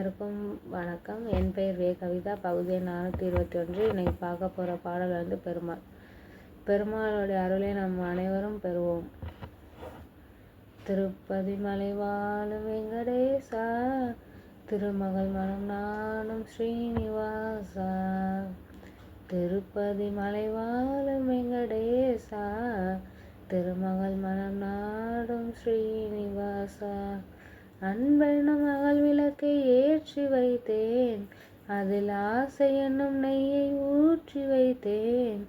அனைவருக்கும் வணக்கம். என் பெயர் வே. கவிதா. பகுதி எண் 421. இன்னைக்கு பார்க்க போகிற பாடல் பெருமாள். பெருமாளுடைய அருளை நம் அனைவரும் பெறுவோம். திருப்பதி மலை வாழும் வெங்கடேசா, திருமகள் மனம் நாடும் ஸ்ரீனிவாசா. திருப்பதி மலை வாழும் வெங்கடேசா, திருமகள் மனம் நாடும் ஸ்ரீனிவாசா. அன்பெனும் அகல் விளக்கை ஏற்றி வைத்தேன், அதில் ஆசை என்னும் நெய்யை ஊற்றி வைத்தேன்.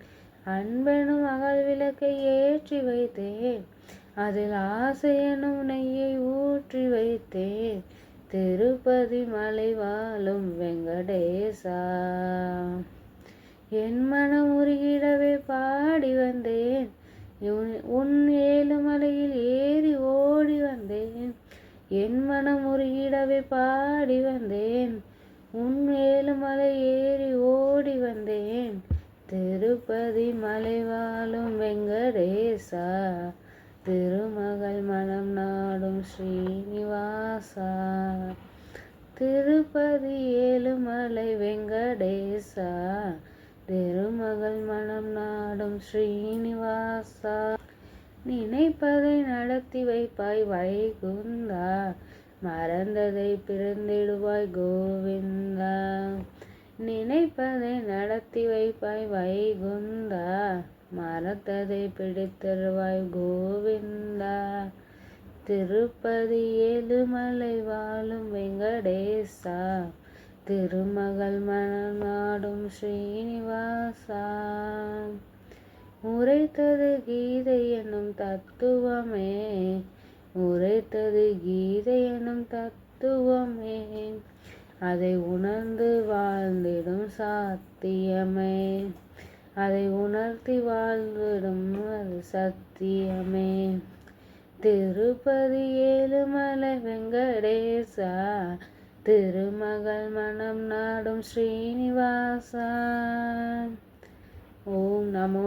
அன்பெனும் அகல் விளக்கை ஏற்றி வைத்தேன், அதில் ஆசை என்னும் நெய்யை ஊற்றி வைத்தேன். திருப்பதி மலை வாழும் வெங்கடேசா. என் மனம் உருகிடவே பாடி வந்தேன், உன் ஏழுமலையில் ஏறி ஓடி வந்தேன். என் மனம் உருகிடவே பாடி வந்தேன், உன் ஏழுமலை ஏறி ஓடி வந்தேன். திருப்பதி மலை வாழும் வெங்கடேசா, திருமகள் மனம் நாடும் ஸ்ரீனிவாசா. திருப்பதி ஏழுமலை வெங்கடேசா, திருமகள் மனம் நாடும் ஸ்ரீனிவாசா. நினைப்பதை நடத்தி வைப்பாய் வைகுந்தா, மறந்ததை பிறந்திடுவாய் கோவிந்தா. நினைப்பதை நடத்தி வைப்பாய் வைகுந்தா, மறந்ததை பிடித்தருவாய் கோவிந்தா. திருப்பதி ஏழுமலை வாழும் வெங்கடேசா, திருமகள் மனம் நாடும் ஸ்ரீனிவாசா. உரைத்தது கீதை என்னும் தத்துவமே, உரைத்தது கீதை என்னும் தத்துவமே. அதை உணர்ந்து வாழ்ந்திடும் சாத்தியமே, அதை உணர்த்தி வாழ்ந்திடும் அது சத்தியமே. திருப்பதி ஏழுமலை வெங்கடேசா, திருமகள் மனம் நாடும் ஸ்ரீனிவாசா. ஓம் நமோ